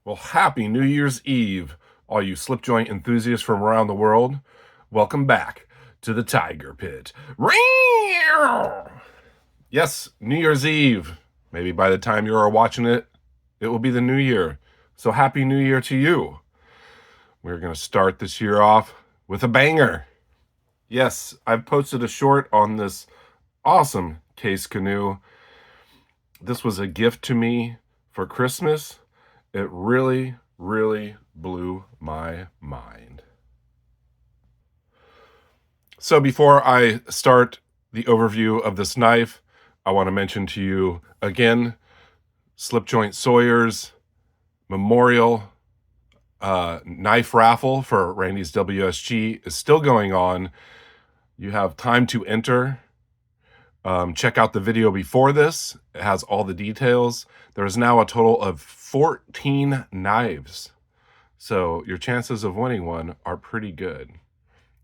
Well, happy New Year's Eve, all you slip joint enthusiasts from around the world. Welcome back to the Tiger Pit. Yes, New Year's Eve. Maybe by the time you are watching it, it will be the new year. So happy New Year to you. We're going to start this year off with a banger. Yes, I've posted a short on this awesome case canoe. This was a gift to me for Christmas. It really, really blew my mind. So before I start the overview of this knife, I want to mention to you again, Slipjoint Sawyer's Memorial knife raffle for Randy's WSG is still going on. You have time to enter. Check out the video before this. It has all the details. There is now a total of 14 knives. So your chances of winning one are pretty good.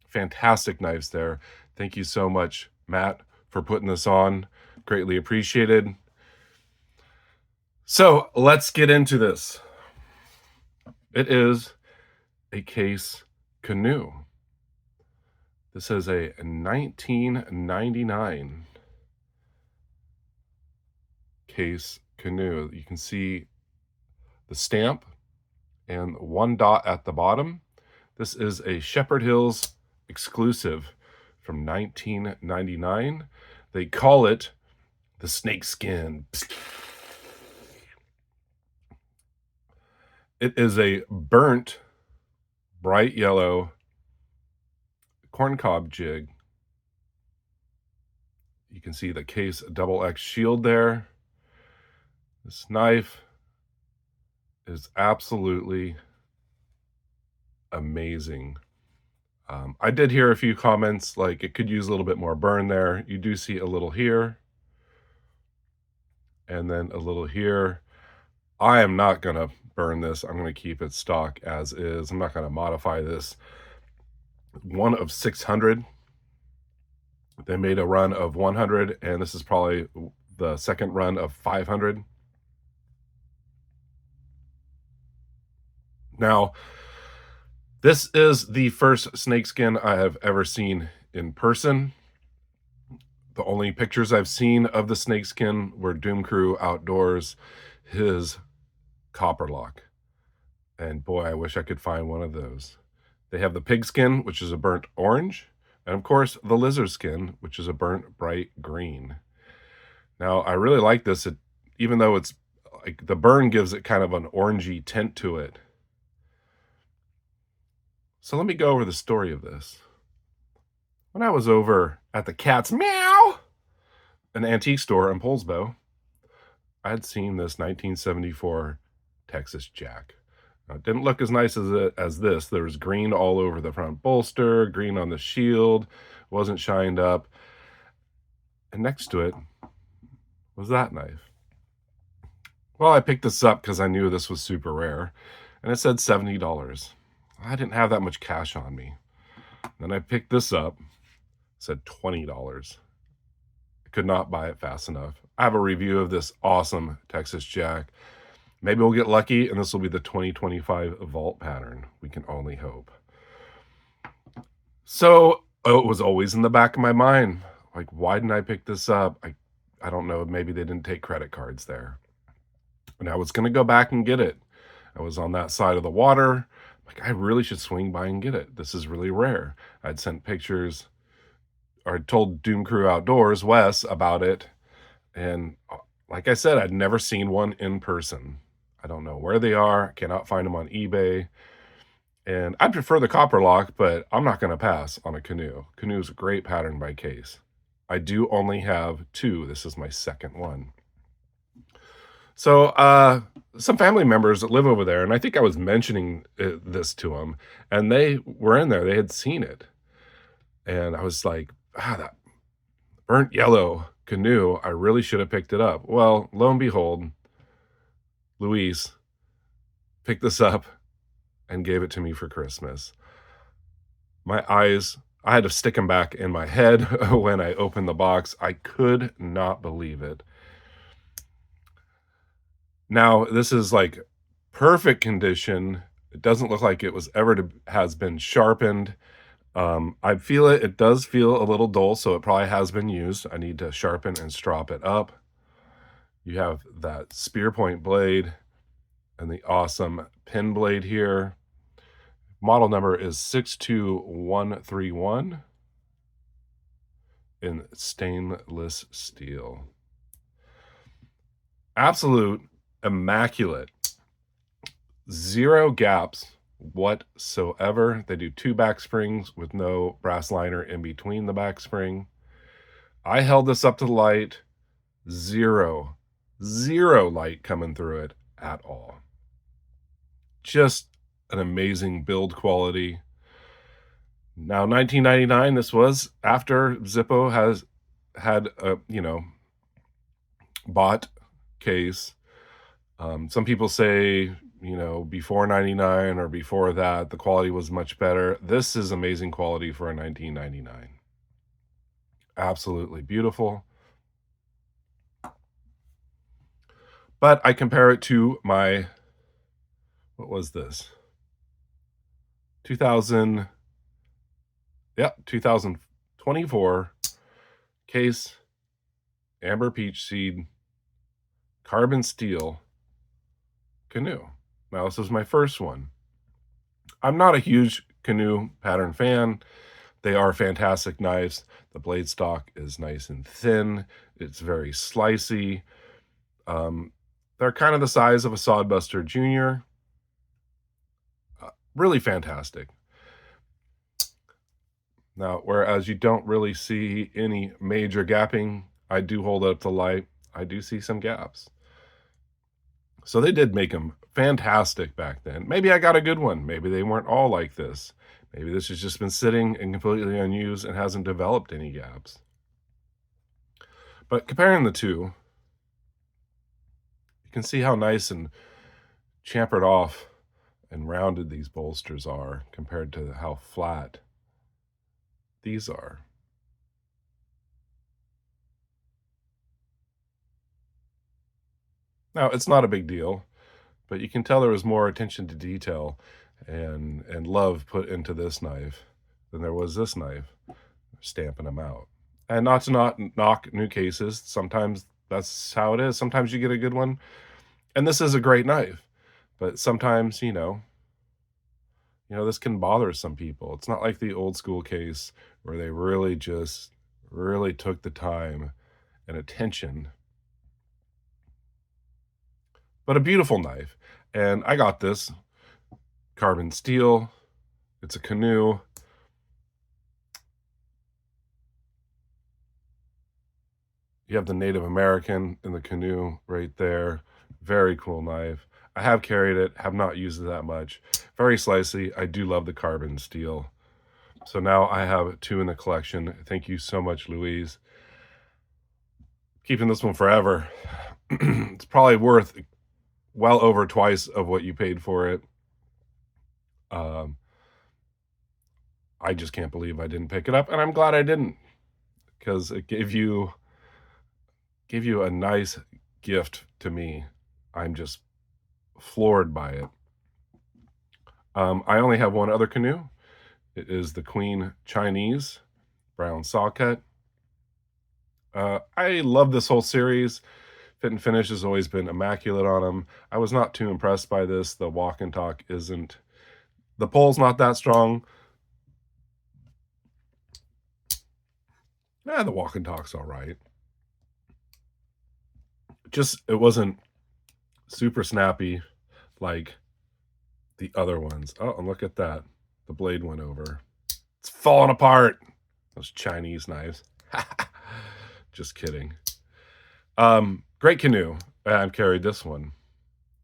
Fantastic knives there. Thank you so much, Matt, for putting this on. Greatly appreciated. So let's get into this. It is a Case Canoe. This is a 1999 Case Canoe. You can see the stamp and one dot at the bottom. This is a Shepherd Hills exclusive from 1999. They call it the snakeskin. It is a burnt, bright yellow corncob jig. You can see the Case XX shield there. This knife is absolutely amazing. I did hear a few comments like it could use a little bit more burn there. You do see a little here and then a little here. I am not going to burn this. I'm going to keep it stock as is. I'm not going to modify this. One of 600. They made a run of 100, and this is probably the second run of 500. Now, this is the first snakeskin I have ever seen in person. The only pictures I've seen of the snakeskin were Doom Crew Outdoors, his copper lock. And boy, I wish I could find one of those. They have the pigskin, which is a burnt orange, and of course, the lizard skin, which is a burnt bright green. Now, I really like this, even though it's like the burn gives it kind of an orangey tint to it. So let me go over the story of this. When I was over at the Cat's Meow, an antique store in Poulsbo, I had seen this 1974 Texas Jack. Now, it didn't look as nice as this. There was green all over the front bolster, green on the shield, wasn't shined up. And next to it was that knife. Well, I picked this up because I knew this was super rare, and it said $70. I didn't have that much cash on me. Then I picked this up, said $20. I could not buy it fast enough. I have a review of this awesome Texas Jack. Maybe we'll get lucky and this will be the 2025 vault pattern. We can only hope. So it was always in the back of my mind. Like, why didn't I pick this up? I don't know. Maybe they didn't take credit cards there. And I was going to go back and get it. I was on that side of the water. Like, I really should swing by and get it. This is really rare. I'd sent pictures, or I'd told Doom Crew Outdoors, Wes, about it. And like I said, I'd never seen one in person. I don't know where they are. Cannot find them on eBay. And I prefer the copper lock, but I'm not going to pass on a Canoe. Canoe is a great pattern by Case. I do only have two. This is my second one. So some family members that live over there, and I think I was mentioning this to them, and they were in there. They had seen it. And I was like, that burnt yellow Canoe, I really should have picked it up. Well, lo and behold, Louise picked this up and gave it to me for Christmas. My eyes, I had to stick them back in my head when I opened the box. I could not believe it. Now, this is like perfect condition. It doesn't look like it was ever has been sharpened. I feel it. It does feel a little dull, so it probably has been used. I need to sharpen and strop it up. You have that spear point blade and the awesome pin blade here. Model number is 62131 in stainless steel. Absolute immaculate. Zero gaps whatsoever. They do 2 back springs with no brass liner in between the back spring. I held this up to the light. Zero light coming through it at all. Just an amazing build quality. Now, 1999, this was after Zippo has had a, bought case. Some people say, before 99 or before that, the quality was much better. This is amazing quality for a 1999. Absolutely beautiful. But I compare it to my, what was this? 2024 case, amber peach seed, carbon steel Canoe. Now, this is my first one. I'm not a huge Canoe pattern fan. They are fantastic knives. The blade stock is nice and thin. It's very slicey. They're kind of the size of a Sodbuster Junior. Really fantastic. Now, whereas you don't really see any major gapping, I do hold up the light. I do see some gaps. So they did make them fantastic back then. Maybe I got a good one. Maybe they weren't all like this. Maybe this has just been sitting and completely unused and hasn't developed any gaps. But comparing the two, you can see how nice and chamfered off and rounded these bolsters are compared to how flat these are. Now, it's not a big deal, but you can tell there was more attention to detail and love put into this knife than there was this knife, stamping them out. And not to knock new cases. Sometimes that's how it is. Sometimes you get a good one. And this is a great knife. But sometimes, this can bother some people. It's not like the old school case where they really took the time and attention. But a beautiful knife. And I got this carbon steel. It's a Canoe. You have the Native American in the Canoe right there. Very cool knife. I have carried it, have not used it that much. Very slicey. I do love the carbon steel. So now I have 2 in the collection. Thank you so much, Louise. Keeping this one forever. It's probably worth well over twice of what you paid for it. I just can't believe I didn't pick it up, and I'm glad I didn't, because it gave you a nice gift to me. I'm just floored by it. I only have one other Canoe. It is the Queen Chinese brown saw cut. I love this whole series. Fit and finish has always been immaculate on them. I was not too impressed by this. The walk and talk isn't. The pull's not that strong. The walk and talk's all right. Just, it wasn't super snappy like the other ones. Oh, and look at that. The blade went over. It's falling apart. Those Chinese knives. Just kidding. Great Canoe. I've carried this one.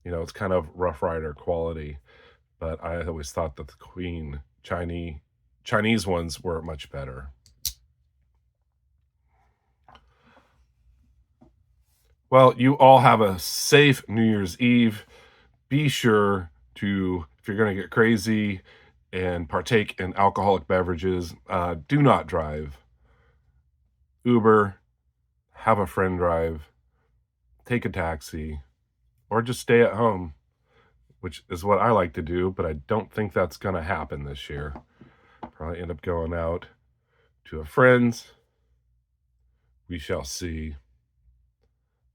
It's kind of Rough Rider quality, but I always thought that the Queen Chinese ones were much better. Well, you all have a safe New Year's Eve. Be sure to, if you're going to get crazy and partake in alcoholic beverages, do not drive. Uber, have a friend drive, take a taxi, or just stay at home. which is what I like to do, but I don't think that's going to happen this year. Probably end up going out to a friend's. We shall see.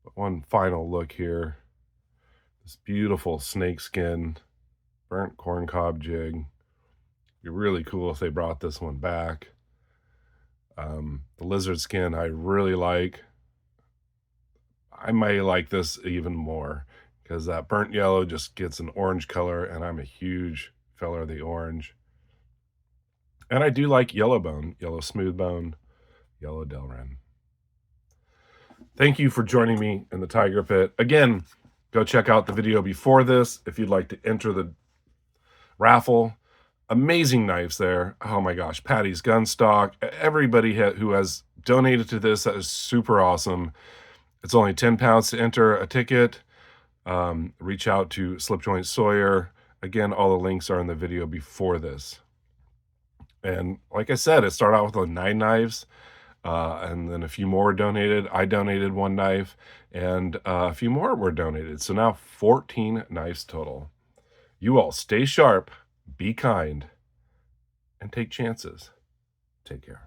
But one final look here. This beautiful snakeskin burnt corncob jig. It'd be really cool if they brought this one back. The lizard skin I really like. I may like this even more because that burnt yellow just gets an orange color, and I'm a huge feller of the orange. And I do like yellow bone, yellow smooth bone, yellow Delrin. Thank you for joining me in the Tiger Pit. Again, go check out the video before this if you'd like to enter the raffle. Amazing knives there. Oh my gosh, Patty's Gun Stock. Everybody who has donated to this, that is super awesome. It's only 10 pounds to enter a ticket. Reach out to Slipjoint Sawyer. Again, all the links are in the video before this. And like I said, it started out with 9 knives, and then a few more were donated. I donated 1 knife, and a few more were donated. So now 14 knives total. You all stay sharp, be kind, and take chances. Take care.